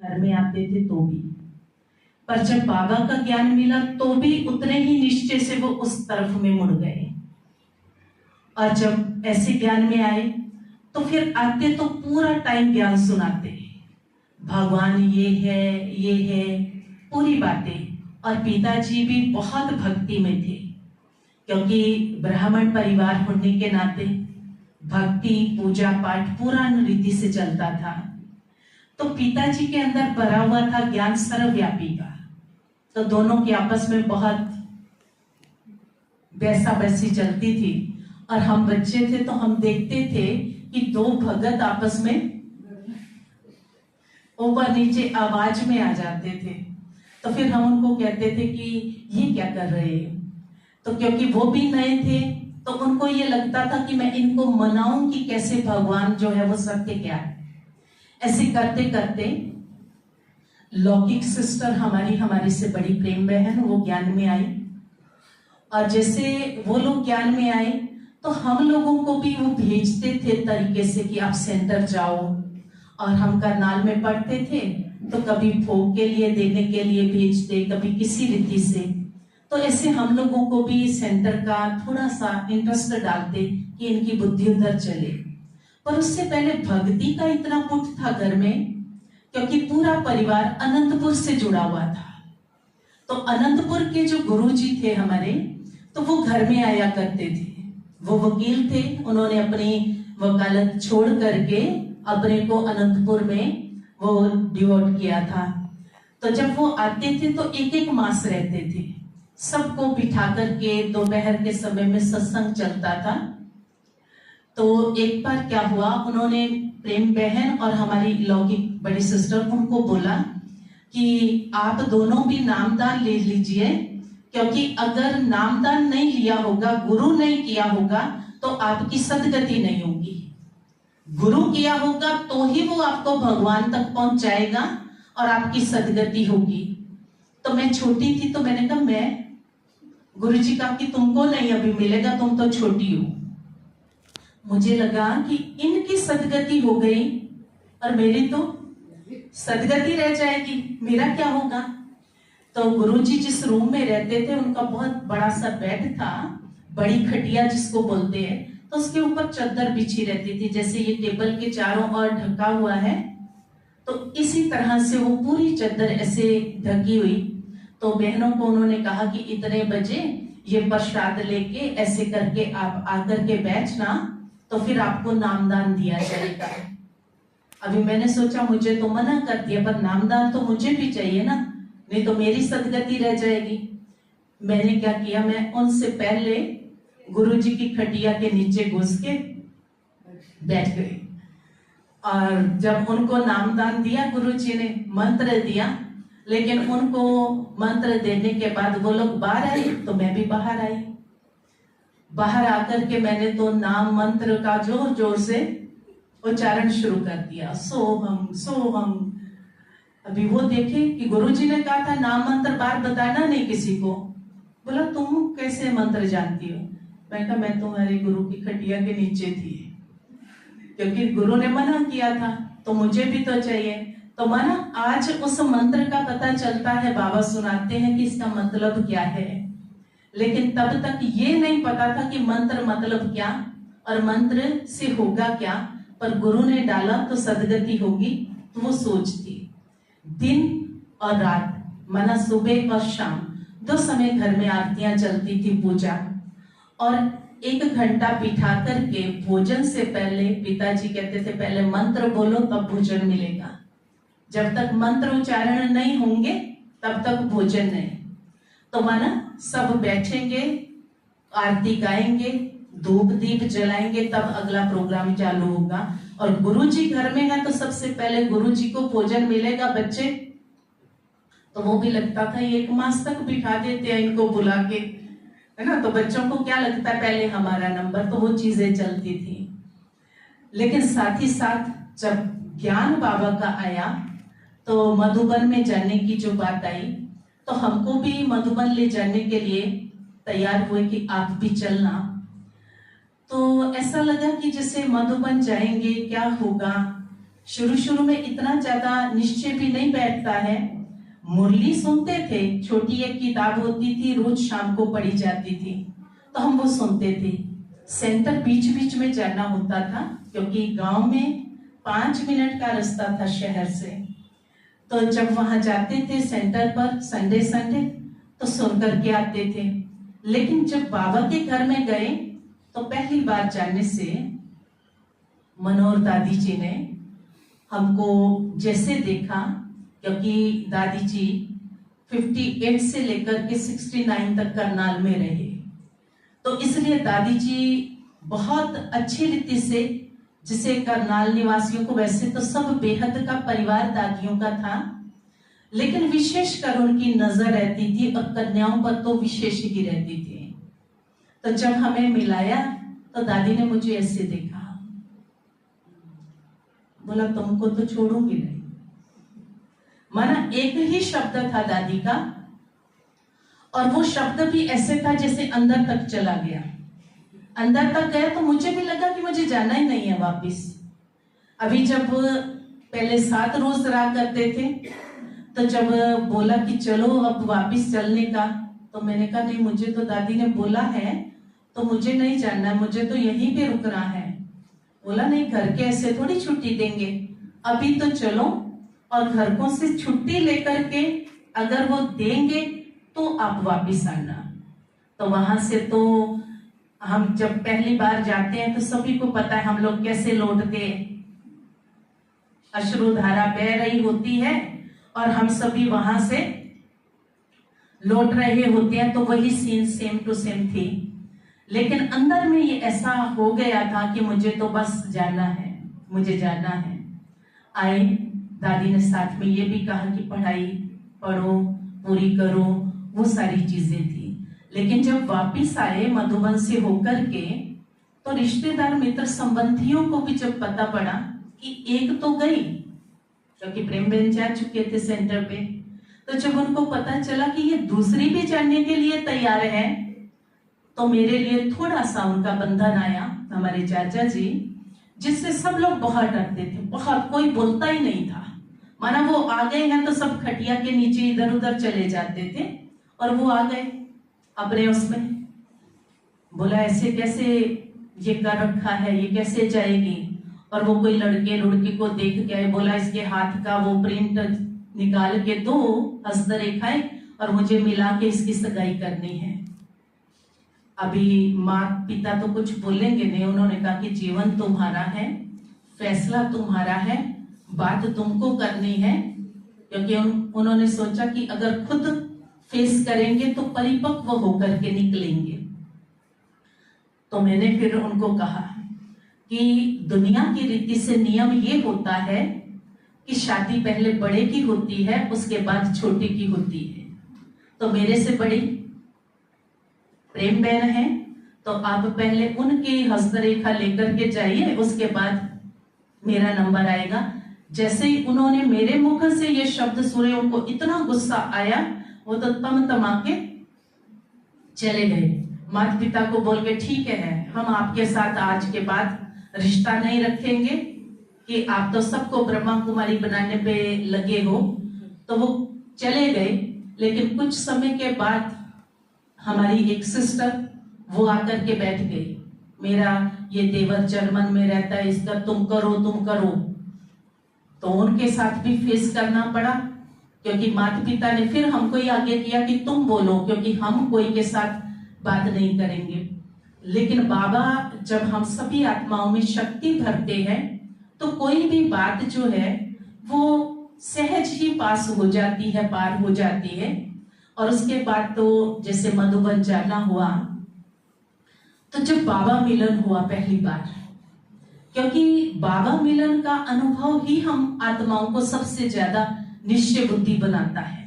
घर में आते थे तो भी, पर जब बाबा का ज्ञान मिला तो भी उतने ही निश्चय से वो उस तरफ में मुड़ गए। और जब ऐसे ज्ञान में आए तो फिर आते तो पूरा टाइम ज्ञान सुनाते, भगवान ये है पूरी बातें। और पिताजी भी बहुत भक्ति में थे, क्योंकि ब्राह्मण परिवार होने के नाते भक्ति पूजा पाठ पूरा रीति से चलता था। तो पिताजी के अंदर भरा हुआ था ज्ञान सर्वव्यापी का। तो दोनों की आपस में बहुत वैसा वैसी चलती थी। और हम बच्चे थे तो हम देखते थे कि दो भगत आपस में ऊपर नीचे आवाज में आ जाते थे। तो फिर हम उनको कहते थे कि ये क्या कर रहे हैं। तो क्योंकि वो भी नए थे तो उनको ये लगता था कि मैं इनको मनाऊं कि कैसे भगवान जो है वो सत्य क्या है। ऐसे करते करते लौकिक सिस्टर हमारी से बड़ी प्रेम बहन वो ज्ञान में आई। और जैसे वो लोग ज्ञान में आए तो हम लोगों को भी वो भेजते थे तरीके से कि आप सेंटर जाओ। और हम करनाल में पढ़ते थे तो कभी भोग के लिए देने के लिए भेजते, कभी किसी रीति से। तो ऐसे हम लोगों को भी सेंटर का थोड़ा सा इंटरेस्ट डालते कि इनकी बुद्धि उधर चले। पर उससे पहले भक्ति का इतना पुट था घर में, क्योंकि पूरा परिवार अनंतपुर से जुड़ा हुआ था। तो अनंतपुर के जो गुरुजी थे हमारे, तो वो घर में आया करते थे। वो वकील थे, उन्होंने अपनी वकालत छोड़ करके अपने को अनंतपुर में वो डिवोट किया था। तो जब वो आते थे तो एक एक मास रहते थे, सबको बिठा करके दोपहर के समय में सत्संग चलता था। तो एक बार क्या हुआ, उन्होंने प्रेम बहन और हमारी लौकिक बड़ी सिस्टर उनको बोला कि आप दोनों भी नामदान ले लीजिए, क्योंकि अगर नामदान नहीं लिया होगा, गुरु नहीं किया होगा, तो आपकी सदगति नहीं होगी। गुरु किया होगा तो ही वो आपको भगवान तक पहुंचाएगा और आपकी सदगति होगी। तो मैं छोटी थी तो मैंने कहा, मैं गुरुजी का कि तुमको नहीं अभी मिलेगा, तुम तो छोटी हो। मुझे लगा कि इनकी सदगति हो गई और मेरी तो सदगति रह जाएगी, मेरा क्या होगा। तो गुरुजी जिस रूम में रहते थे उनका बहुत बड़ा सा बेड था, बड़ी खटिया जिसको बोलते हैं। तो उसके ऊपर चादर बिछी रहती थी, जैसे ये टेबल के चारों ओर ढका हुआ है तो इसी तरह से वो पूरी चादर ऐसे ढकी हुई। तो बहनों को उन्होंने कहा कि इतने बजे ये प्रसाद लेके ऐसे करके आप आकर के बैठना, तो फिर आपको नामदान दिया जाएगा। अभी मैंने सोचा मुझे तो मना कर दिया, पर नामदान तो मुझे भी चाहिए ना, नहीं तो मेरी सदगति रह जाएगी। मैंने क्या किया, मैं उनसे पहले गुरुजी की खटिया के नीचे घुस के बैठ गई। और जब उनको नामदान दिया, गुरुजी ने मंत्र दिया, लेकिन उनको मंत्र देने के बाद वो लोग बाहर आए तो मैं भी बाहर आई। बाहर आकर के मैंने तो नाम मंत्र का जोर जोर से उच्चारण शुरू कर दिया, सोहम सोहम। अभी वो देखे कि गुरुजी ने कहा था नाम मंत्र बार बताना नहीं किसी को। बोला तुम कैसे मंत्र जानती हो। मैं कहा मैं तुम्हारे गुरु की खटिया के नीचे थी, क्योंकि गुरु ने मना किया था तो मुझे भी तो चाहिए। तो माना आज उस मंत्र का पता चलता है, बाबा सुनाते हैं कि इसका मतलब क्या है। लेकिन तब तक ये नहीं पता था कि मंत्र मतलब क्या और मंत्र से होगा क्या। पर गुरु ने डाला तो सदगति होगी, तो वो सोचती। दिन और रात माना सुबह और शाम दो समय घर में आरतियां चलती थी, पूजा। और 1 घंटा बिठा करके भोजन से पहले पिताजी कहते थे पहले मंत्र बोलो तब भोजन मिलेगा, जब तक मंत्र उच्चारण नहीं होंगे तब तक भोजन नहीं। तो माना सब बैठेंगे, आरती गाएंगे, धूप दीप जलाएंगे, तब अगला प्रोग्राम चालू होगा। और गुरुजी घर में है तो सबसे पहले गुरुजी को भोजन मिलेगा। बच्चे तो वो भी लगता था 1 मास तक बिठा देते हैं इनको बुला के, है ना। तो बच्चों को क्या लगता है पहले हमारा नंबर, तो वो चीजें चलती थी। लेकिन साथ ही साथ जब ज्ञान बाबा का आया तो मधुबन में जाने की जो बात आई, तो हमको भी मधुबन ले जाने के लिए तैयार हुए कि आप भी चलना। तो ऐसा लगा कि जैसे मधुबन जाएंगे क्या होगा, शुरू शुरू में इतना ज्यादा निश्चय भी नहीं बैठता है। मुरली सुनते थे, छोटी एक किताब होती थी, रोज शाम को पढ़ी जाती थी, तो हम वो सुनते थे। सेंटर बीच बीच में जाना होता था, क्योंकि गांव में 5 मिनट का रास्ता था शहर से। तो जब वहां जाते थे सेंटर पर संडे संडे, तो सुन करके आते थे। लेकिन जब बाबा के घर में गए तो पहली बार जाने से मनोहर दादी जी ने हमको जैसे देखा, क्योंकि दादी जी 58 से लेकर के 69 तक करनाल में रहे, तो इसलिए दादी जी बहुत अच्छी रीति से, जिसे करनाल निवासियों को वैसे तो सब बेहद का परिवार दादियों का था, लेकिन विशेष कर उनकी नजर रहती थी और कन्याओं पर तो विशेष ही रहती थी। तो जब हमें मिलाया तो दादी ने मुझे ऐसे देखा, बोला तुमको तो छोड़ूंगी नहीं। माना एक ही शब्द था दादी का, और वो शब्द भी ऐसे था जैसे अंदर तक चला गया। अंदर तक गया तो मुझे भी लगा कि मुझे जाना ही नहीं है वापिस। अभी जब पहले 7 रोज रहा करते थे, तो जब बोला कि चलो अब वापिस चलने का, तो मैंने कहा नहीं, मुझे तो दादी ने बोला है तो मुझे नहीं जाना है, मुझे तो यहीं पे रुकना है। बोला नहीं, घर के ऐसे थोड़ी छुट्टी देंगे, अभी तो चलो, और घर को से छुट्टी लेकर के अगर वो देंगे तो आप वापिस आना। तो वहां से तो हम जब पहली बार जाते हैं तो सभी को पता है हम लोग कैसे लौटते हैं। अश्रुधारा बह रही होती है और हम सभी वहां से लौट रहे होते हैं, तो वही सीन सेम टू सेम थी। लेकिन अंदर में ये ऐसा हो गया था कि मुझे तो बस जाना है, मुझे जाना है। आए, दादी ने साथ में ये भी कहा कि पढ़ाई पढ़ो, पूरी करो, वो सारी चीजें थी। लेकिन जब वापिस आए मधुबन से होकर के, तो रिश्तेदार मित्र संबंधियों को भी जब पता पड़ा कि एक तो गई, क्योंकि प्रेम बहन जा चुके थे सेंटर पे, तो जब उनको पता चला कि ये दूसरी भी जाने के लिए तैयार है, तो मेरे लिए थोड़ा सा उनका बंधन आया। हमारे चाचा जी, जिससे सब लोग बहुत डरते थे, बहुत, कोई बोलता ही नहीं था। माना वो आ गए हैं तो सब खटिया के नीचे इधर उधर चले जाते थे, और वो आ गए अपने उसमें। बोला ऐसे कैसे ये कर रखा है, ये कैसे जाएगी? और वो कोई लड़के को देख के आए, बोला इसके हाथ का वो प्रिंट निकाल के दो, हस्तरेखाएं, और मुझे मिला के इसकी सगाई करनी है। अभी माँ पिता तो कुछ बोलेंगे नहीं, उन्होंने कहा कि जीवन तुम्हारा है, फैसला तुम्हारा है, बात तुमको करनी है, क्योंकि उन्होंने सोचा कि अगर खुद फेस करेंगे तो परिपक्व होकर के निकलेंगे। तो मैंने फिर उनको कहा कि दुनिया की रीति से नियम ये होता है कि शादी पहले बड़े की होती है, उसके बाद छोटे की होती है। तो मेरे से बड़ी प्रेम बहन है, तो आप पहले उनकी हस्तरेखा लेकर के जाइए, उसके बाद मेरा नंबर आएगा। जैसे ही उन्होंने मेरे मुख से ये शब्द सुने, उनको इतना गुस्सा आया, वो तो तमा के चले गए। माता पिता को बोल के ठीक है, हम आपके साथ आज के बाद रिश्ता नहीं रखेंगे, कि आप तो सबको ब्रह्मा कुमारी बनाने पे लगे हो। तो वो चले गए। लेकिन कुछ समय के बाद हमारी एक सिस्टर वो आकर के बैठ गई, मेरा ये देवर जर्मन में रहता है, इसका तुम करो तुम करो। तो उनके साथ भी फेस करना पड़ा, क्योंकि माता पिता ने फिर हमको ही आगे किया कि तुम बोलो, क्योंकि हम कोई के साथ बात नहीं करेंगे। लेकिन बाबा जब हम सभी आत्माओं में शक्ति भरते हैं, तो कोई भी बात जो है वो सहज ही पास हो जाती है, पार हो जाती है। और उसके बाद तो जैसे मधुबन जाना हुआ, तो जब बाबा मिलन हुआ पहली बार, क्योंकि बाबा मिलन का अनुभव ही हम आत्माओं को सबसे ज्यादा निश्चय बुद्धि बनाता है।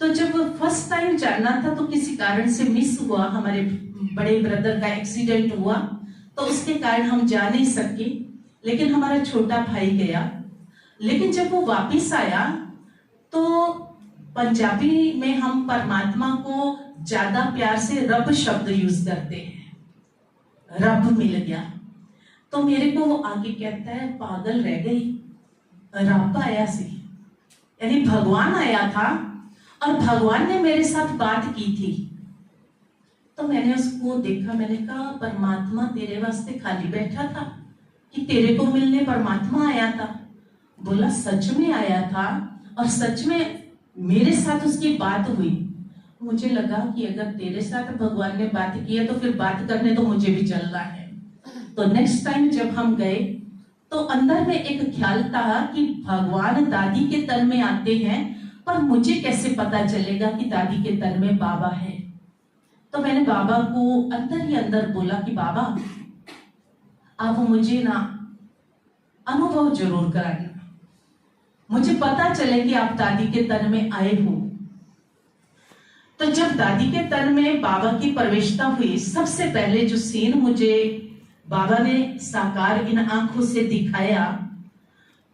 तो जब फर्स्ट टाइम जाना था तो किसी कारण से मिस हुआ, हमारे बड़े ब्रदर का एक्सीडेंट हुआ, तो उसके कारण हम जा नहीं सके। लेकिन हमारा छोटा भाई गया। लेकिन जब वो वापिस आया तो पंजाबी में हम परमात्मा को ज्यादा प्यार से रब शब्द यूज करते हैं। रब मिल गया। तो मेरे को वो आगे कहता है, पागल रह गई, रब आया सी, यानी भगवान आया था और भगवान ने मेरे साथ बात की थी। तो मैंने उसको देखा, मैंने कहा परमात्मा तेरे वास्ते खाली बैठा था कि तेरे को मिलने परमात्मा आया था? बोला सच में आया था और सच में मेरे साथ उसकी बात हुई। मुझे लगा कि अगर तेरे साथ भगवान ने बात की है तो फिर बात करने तो मुझे भी चलना है। तो नेक्स्ट टाइम जब हम गए तो अंदर में एक ख्याल था कि भगवान दादी के तन में आते हैं, पर मुझे कैसे पता चलेगा कि दादी के तन में बाबा है। तो मैंने बाबा को अंदर ही अंदर बोला कि बाबा आप मुझे ना अनुभव जरूर कराना, मुझे पता चले कि आप दादी के तन में आए हो। तो जब दादी के तन में बाबा की प्रवेशता हुई, सबसे पहले जो सीन मुझे बाबा ने साकार इन आंखों से दिखाया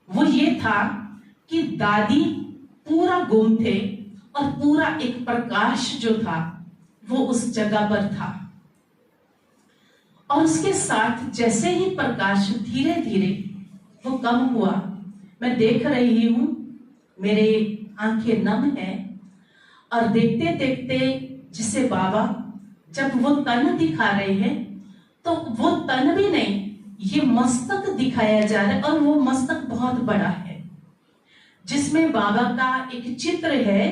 वो ये था कि दादी पूरा गुम थे और पूरा एक प्रकाश जो था वो उस जगह पर था। और उसके साथ जैसे ही प्रकाश धीरे धीरे वो कम हुआ, मैं देख रही हूं, मेरे आंखें नम है और देखते देखते जिसे बाबा जब वो तन दिखा रहे हैं तो वो तन भी नहीं, ये मस्तक दिखाया जा रहा है और वो मस्तक बहुत बड़ा है, जिसमें बाबा का एक चित्र है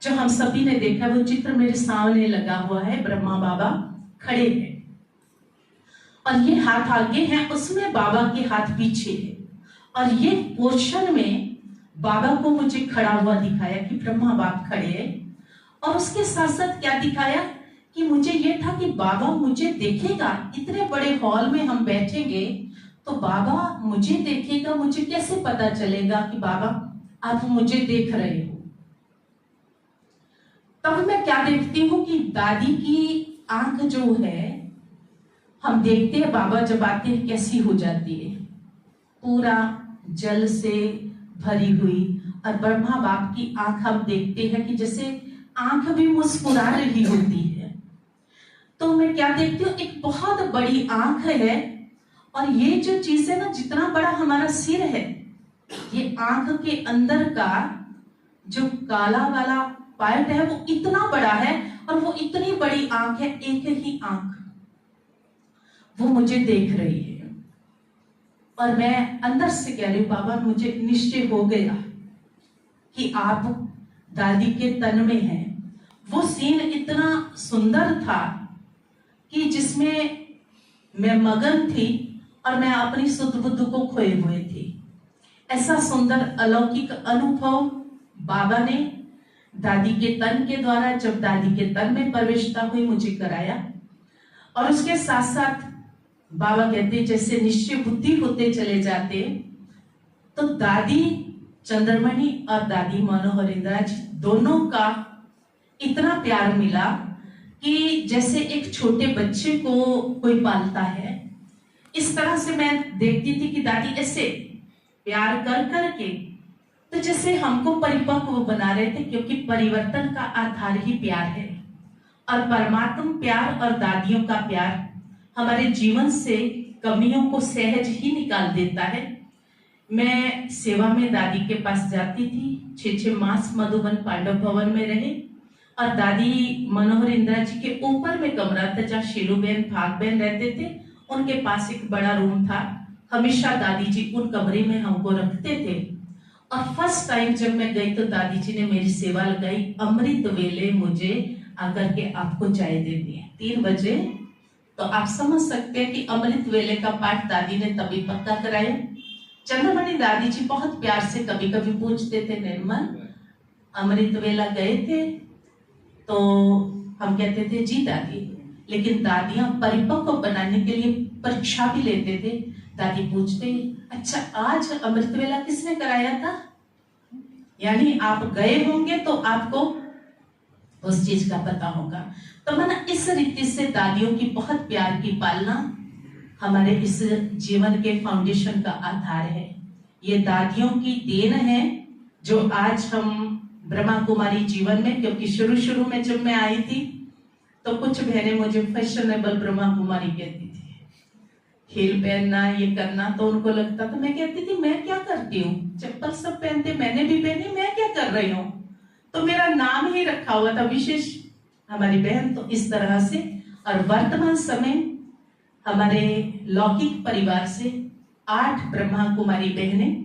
जो हम सभी ने देखा। वो चित्र मेरे सामने लगा हुआ है, ब्रह्मा बाबा खड़े हैं और ये हाथ आगे हैं, उसमें बाबा के हाथ पीछे है। और ये पोर्शन में बाबा को मुझे खड़ा हुआ दिखाया कि ब्रह्मा बाप खड़े हैं। और उसके साथ साथ क्या दिखाया कि मुझे ये था कि बाबा मुझे देखेगा, इतने बड़े हॉल में हम बैठेंगे तो बाबा मुझे देखेगा, मुझे कैसे पता चलेगा कि बाबा आप मुझे देख रहे हो। तब मैं क्या देखती हूँ कि दादी की आंख जो है, हम देखते हैं बाबा जब आते हैं कैसी हो जाती है, पूरा जल से भरी हुई। और ब्रह्मा बाप की आंख हम देखते हैं कि जैसे आंख भी मुस्कुरा रही होती है। तो मैं क्या देखती हूँ, एक बहुत बड़ी आंख है और ये जो चीज है ना, जितना बड़ा हमारा सिर है, ये आंख के अंदर का जो काला वाला पार्ट है वो इतना बड़ा है और वो इतनी बड़ी आंख है, एक ही आंख वो मुझे देख रही है। और मैं अंदर से कह रही हूँ बाबा मुझे निश्चय हो गया कि आप दादी के तन में हैं। वो सीन इतना सुंदर था कि जिसमें मैं मगन थी और मैं अपनी सुध बुद्ध को खोए हुए थी। ऐसा सुंदर अलौकिक अनुभव बाबा ने दादी के तन के द्वारा, जब दादी के तन में प्रवेशता हुई, मुझे कराया। और उसके साथ साथ बाबा कहते जैसे निश्चय बुद्धि होते चले जाते, तो दादी चंद्रमणि और दादी मनोहर इंदिरा जी दोनों का इतना प्यार मिला कि जैसे एक छोटे बच्चे को कोई पालता है, इस तरह से मैं देखती थी कि दादी ऐसे प्यार कर करके तो जैसे हमको परिपक्व बना रहे थे, क्योंकि परिवर्तन का आधार ही प्यार है। और परमात्मा प्यार और दादियों का प्यार हमारे जीवन से कमियों को सहज ही निकाल देता है। मैं सेवा में दादी के पास जाती थी, 6 मास मधुबन पांडव भवन में रहे और दादी मनोहर इंदिरा जी के ऊपर में कमरा था जहाँ शीलूबेन भागबेन रहते थे, उनके पास एक बड़ा रूम था। हमेशा दादी जी उन कमरे में हमको रखते थे। और फर्स्ट टाइम जब मैं गई तो दादी जी ने मेरी सेवा लगाई, अमृत वेले मुझे आकर के आपको चाय देनी है 3 बजे। तो आप समझ सकते हैं कि अमृत वेले का पाठ दादी ने तभी पक्का कराया। चंद्रमणि दादी जी बहुत प्यार से कभी कभी पूछते थे, निर्मल अमृत वेला गए थे? तो हम कहते थे जी दादी। लेकिन दादियां परिपक्व बनाने के लिए परीक्षा भी लेते थे। दादी पूछते, अच्छा आज अमृत वेला किसने कराया था? यानी आप गए होंगे तो आपको उस चीज का पता होगा। तो माना इस रीति से दादियों की बहुत प्यार की पालना हमारे इस जीवन के फाउंडेशन का आधार है। ये दादियों की देन है जो आज हम ब्रह्मा कुमारी जीवन में, क्योंकि शुरू में जब मैं आई थी तो कुछ बहनें मुझे फैशनेबल ब्रह्मा कुमारी कहती थी हील पहनना, ये करना, तो उनको लगता था, मैं कहती थी मैं क्या करती हूँ, चप्पल सब पहनते, मैंने भी पहनी, मैं क्या कर रही हूँ। तो मेरा नाम ही रखा हुआ था विशेष, हमारी बहन। तो इस तरह से, और वर्तमान समय हमारे लौकिक परिवार से 8 ब्रह्मा कुमारी बहनें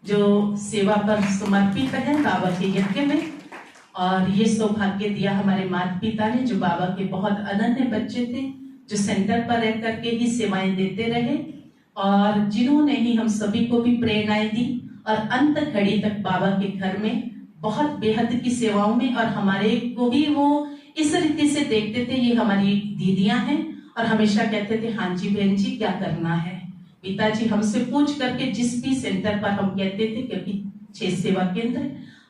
जो सेवा पर समर्पित है बाबा के यज्ञ में। और ये सौभाग्य दिया हमारे माता पिता ने, जो बाबा के बहुत अनन्य बच्चे थे, जो सेंटर पर रह करके ही सेवाएं देते रहे, और जिन्होंने ही हम सभी को भी प्रेरणाएं दी, और अंत घड़ी तक बाबा के घर में बहुत बेहद की सेवाओं में। और हमारे को भी वो इस रीति से देखते थे, ये हमारी दीदियां हैं, और हमेशा कहते थे हाँ जी बहन जी क्या करना है। पिताजी हमसे पूछ करके जिस भी सेंटर पर हम कहते थे, क्योंकि 6 सेवा केंद्र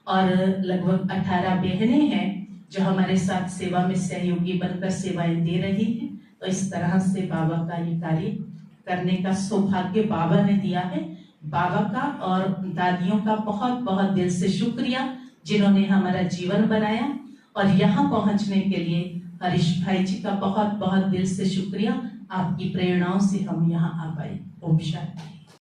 और लगभग 18 बहनें हैं जो हमारे साथ सेवा में सहयोगी बनकर सेवाएं दे रही हैं। तो इस तरह से बाबा का ये कार्य करने का सौभाग्य बाबा ने दिया है। बाबा का और दादियों का बहुत बहुत दिल से शुक्रिया, जिन्होंने हमारा जीवन बनाया। और यहाँ पहुंचने के लिए हरीश भाई जी का बहुत बहुत दिल से शुक्रिया, आपकी प्रेरणाओं से हम यहाँ आ पाए। ओम शांति।